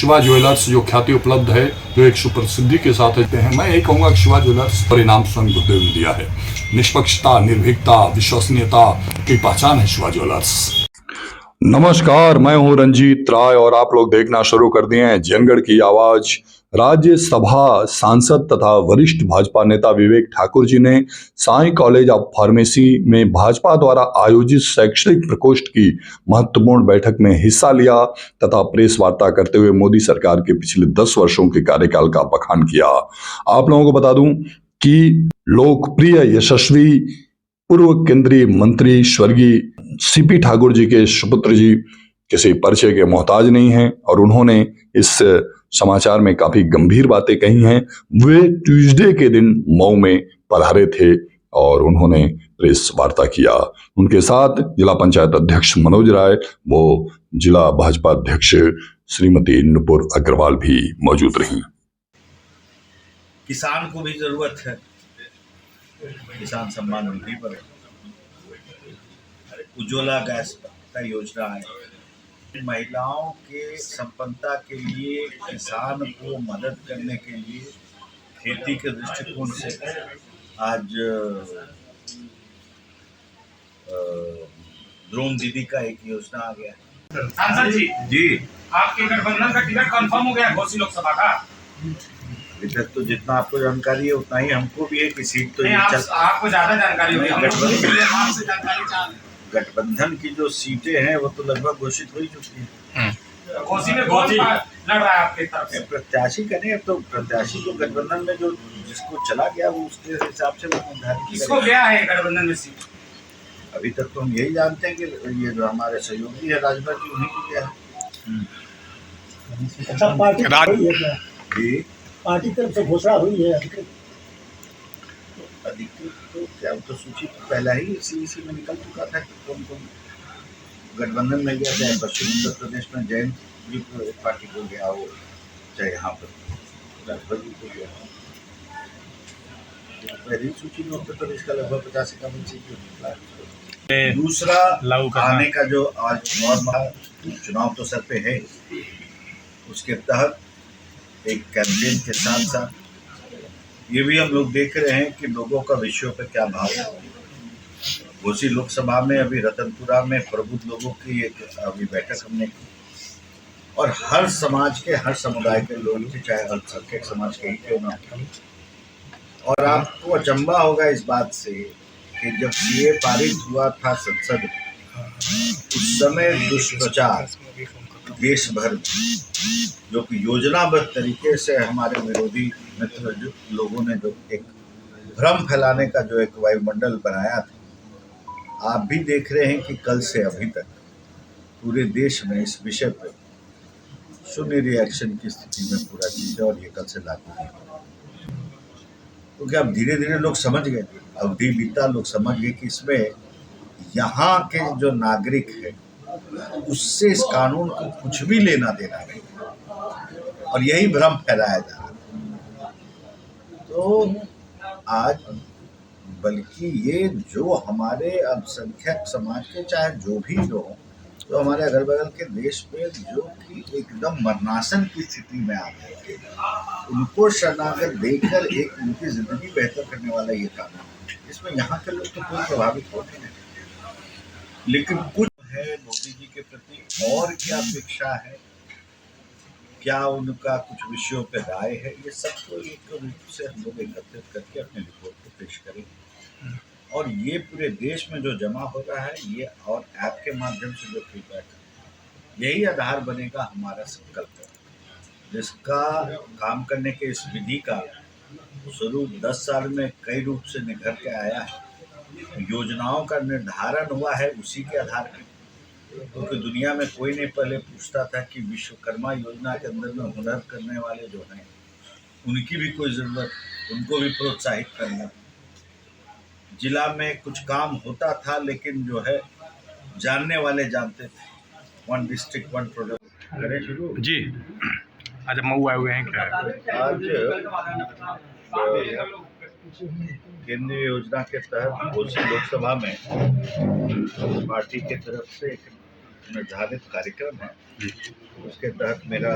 Shiva jewellers जो ख्याति उपलब्ध है, जो एक सुप्रसिद्धि के साथ रहते हैं, मैं यही कहूँगा कि शिवा ज्वेलर्स परिणाम स्वयं गुरुदेव ने दिया है। निष्पक्षता, निर्भीकता, विश्वसनीयता की पहचान है शिवा ज्वेलर्स। नमस्कार, मैं हूं रंजीत राय और आप लोग देखना शुरू कर दिए हैं जनगढ़ की आवाज। राज्यसभा सांसद तथा वरिष्ठ भाजपा नेता विवेक ठाकुर जी ने साई कॉलेज ऑफ फार्मेसी में भाजपा द्वारा आयोजित शैक्षणिक प्रकोष्ठ की महत्वपूर्ण बैठक में हिस्सा लिया तथा प्रेस वार्ता करते हुए मोदी सरकार के पिछले 10 वर्षों के कार्यकाल का बखान किया। आप लोगों को बता दूं कि लोकप्रिय यशस्वी पूर्व केंद्रीय मंत्री स्वर्गीय सीपी ठाकुर जी के सुपुत्र जी किसी परिचय के मोहताज नहीं हैं और उन्होंने इस समाचार में काफी गंभीर बातें कही हैं। वे ट्यूसडे के दिन मऊ में पधारे थे और उन्होंने प्रेस वार्ता किया। उनके साथ जिला पंचायत अध्यक्ष मनोज राय, वो जिला भाजपा अध्यक्ष श्रीमती नुपुर अग्रवाल भी मौजूद रही। किसान को भी जरूरत है, किसान सम्मान निधि पर उज्ज्वला गैस का योजना है, महिलाओं के संपन्नता के लिए, किसान को मदद करने के लिए खेती के दृष्टिकोण से आज ड्रोन दीदी का एक योजना आ गया है। सांसद जी, आपके गठबंधन का टिकट कंफर्म हो गया घोसी लोकसभा का? अभी तक तो जितना आपको जानकारी है उतना ही हमको भी है कि सीट तो आपको ज्यादा जानकारी होगी। गठबंधन की जो सीटें हैं वो तो लगभग घोषित हो ही चुकी है। घोसी में कौन लड़ रहा है आपके तरफ से? प्रत्याशी करें, अब तो प्रत्याशी को गठबंधन में जो जिसको चला गया वो उसके हिसाब से निर्धारित किसको गया है गठबंधन में सीट? अभी तक तो हम यही जानते हैं कि ये जो हमारे सहयोगी है राजभर जी उन्हीं को गया है। अच्छा, पार्टी तरफ से घोषणा हुई है अधिकृत तो क्या तो सूची पहला ही इसी में निकल चुका था कि कौन कौन गठबंधन में गया, चाहे पश्चिम उत्तर प्रदेश में जैन जी को पार्टी को गया हो, चाहे यहाँ पर राजभर जी को गया हो। पहली सूची में उत्तर प्रदेश का लगभग 50 सीट निकला। दूसरा आने का जो आज और चुनाव तो सर पे है, उसके तहत एक कैंपेन के साथ साथ ये भी हम लोग देख रहे हैं कि लोगों का विषयों पे क्या भाव है। घोसी लोकसभा में अभी रतनपुरा में प्रबुद्ध लोगों की एक अभी बैठक हमने की और हर समाज के, हर समुदाय के लोग थे, चाहे अल्पसंख्यक समाज के ही क्यों ना। और आपको अचंभा होगा इस बात से कि जब सीए पारित हुआ था संसद में, उस समय दुष्प्रचार देश भर में, जो कि योजनाबद्ध तरीके से हमारे विरोधी मित्र जो लोगों ने जो एक भ्रम फैलाने का जो एक वायुमंडल बनाया था, आप भी देख रहे हैं कि कल से अभी तक पूरे देश में इस विषय पर शून्य रिएक्शन की स्थिति में पूरा चीज है और ये कल से लागू नहीं होगा। क्योंकि अब धीरे धीरे लोग समझ गए, अवधि बीता, लोग समझ गए कि इसमें यहाँ के जो नागरिक है उससे इस कानून को कुछ भी लेना देना नहीं, और यही भ्रम फैलाया जा रहा है। तो आज बल्कि ये जो हमारे अल्पसंख्यक समाज के, चाहे जो भी लोग, तो हमारे अगल बगल के देश में जो कि एकदम मरनासन की स्थिति में आ गए, उनको शरणागत देकर एक उनकी जिंदगी बेहतर करने वाला ये कानून, इसमें यहाँ के लोग तो कोई प्रभावित होते हैं, लेकिन कुछ है मोदी जी के प्रति और क्या अपेक्षा है, क्या उनका कुछ विषयों पर राय है, ये सब तो एक रूप से हम लोग एकत्रित करके अपने रिपोर्ट को पेश करेंगे। और ये पूरे देश में जो जमा हो रहा है, ये और ऐप के माध्यम से जो फीडबैक है, यही आधार बनेगा हमारा संकल्प है, जिसका काम करने के इस विधि का स्वरूप 10 साल में कई रूप से निखर के आया है। योजनाओं का निर्धारण हुआ है उसी के आधार पर, क्योंकि दुनिया में कोई नहीं पहले पूछता था कि विश्वकर्मा योजना के अंदर में हुनर करने वाले जो हैं उनकी भी कोई ज़रूरत, उनको भी प्रोत्साहित करना। जिला में कुछ काम होता था लेकिन जो है जानने वाले जानते थे, 1 डिस्ट्रिक्ट 1 प्रोडक्ट। करें शुरू जी। आज मऊ आए हुए हैं क्या? आज केंद्रीय योजना के तहत घोसी लोकसभा में पार्टी की तरफ से एक निर्धारित कार्यक्रम है, उसके तहत मेरा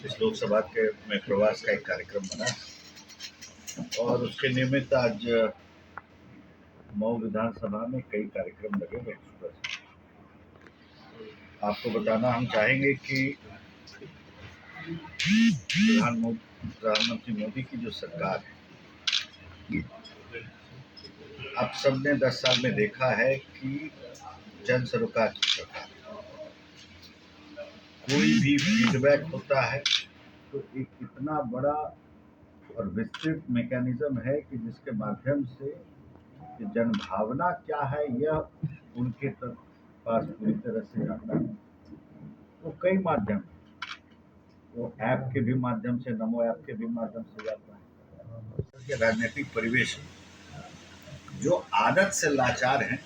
इस लोकसभा के में प्रवास का एक कार्यक्रम बना और उसके निमित्त आज मऊ विधानसभा में कई कार्यक्रम लगे हुए हैं। आपको बताना हम चाहेंगे कि प्रधानमंत्री मोदी की जो सरकार है, आप सबने 10 साल में देखा है कि जन सरोकार की सरकार, कोई भी फीडबैक होता है तो एक इतना बड़ा और विस्तृत मैकेनिज्म है कि जिसके माध्यम से जनभावना क्या है यह उनके पास पूरी तरह से जाता है। वो कई माध्यम, वो ऐप के भी माध्यम से, नमो ऐप के भी माध्यम से जाता है। राजनीतिक परिवेश जो आदत से लाचार हैं,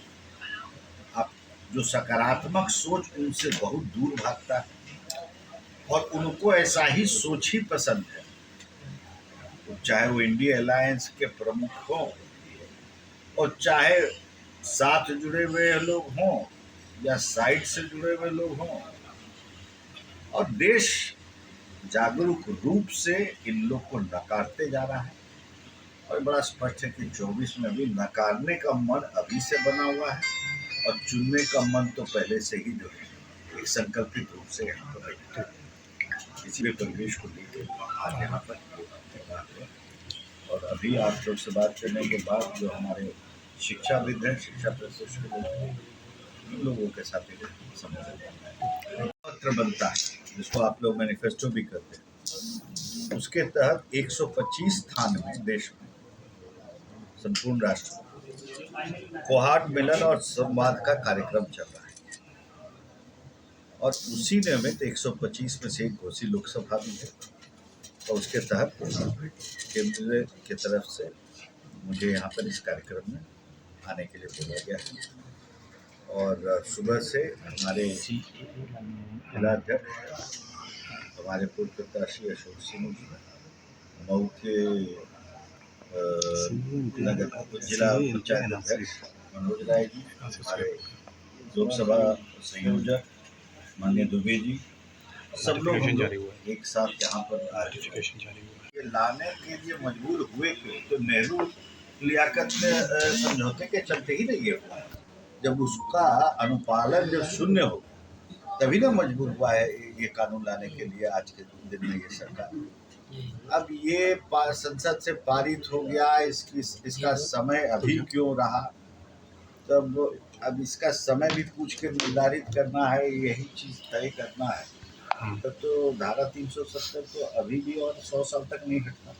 आप जो सकारात्मक सोच उनसे बहुत दूर भागता है और उनको ऐसा ही सोच ही पसंद है, चाहे वो इंडिया अलायंस के प्रमुख हों और चाहे साथ जुड़े हुए लोग हों या साइड से जुड़े हुए लोग हों, और देश जागरूक रूप से इन लोग को नकारते जा रहा है। और बड़ा स्पष्ट है कि 24 में भी नकारने का मन अभी से बना हुआ है और चुनने का मन तो पहले से ही जो है एक संकल्पित रूप से यहाँ पर बैठा है। इसी परिवेश को लेकर आज यहाँ पर और अभी आप लोग से बात करने के बाद जो हमारे शिक्षाविद हैं, शिक्षा प्रशिक्षक लोगों के साथ पत्र बनता है जिसको आप लोग मैनिफेस्टो भी करते हैं। उसके तहत 125 स्थान में देश में संपूर्ण राष्ट्र कोहाट मिलन और संवाद का कार्यक्रम चल रहा है और उसी नियमित 125 में से एक घोसी लोकसभा भी है और उसके तहत केंद्र की तरफ से मुझे यहाँ पर इस कार्यक्रम में आने के लिए बोला गया है। और सुबह से हमारे जिलाध्यक्ष हमारे पूर्व प्रत्याशी अशोक सिंह जी, मऊ के जिला पंचायत अध्यक्ष मनोज राय जी, हमारे लोकसभा संयोजक माननीय दुबे जी, सब लोग एक साथ यहाँ पर ये लाने के लिए मजबूर हुए क्यों? तो नेहरू लियाकत समझौते के चलते ही नहीं हुआ। जब उसका अनुपालन जब शून्य हो तभी ना मजबूर हुआ है ये कानून लाने के लिए आज के दिन में ये सरकार। अब ये संसद से पारित हो गया, इसका समय अभी क्यों रहा? तब अब इसका समय भी पूछ के निर्धारित करना है, यही चीज तय करना है। तब तो धारा 370 तो अभी भी और 100 साल तक नहीं हटता।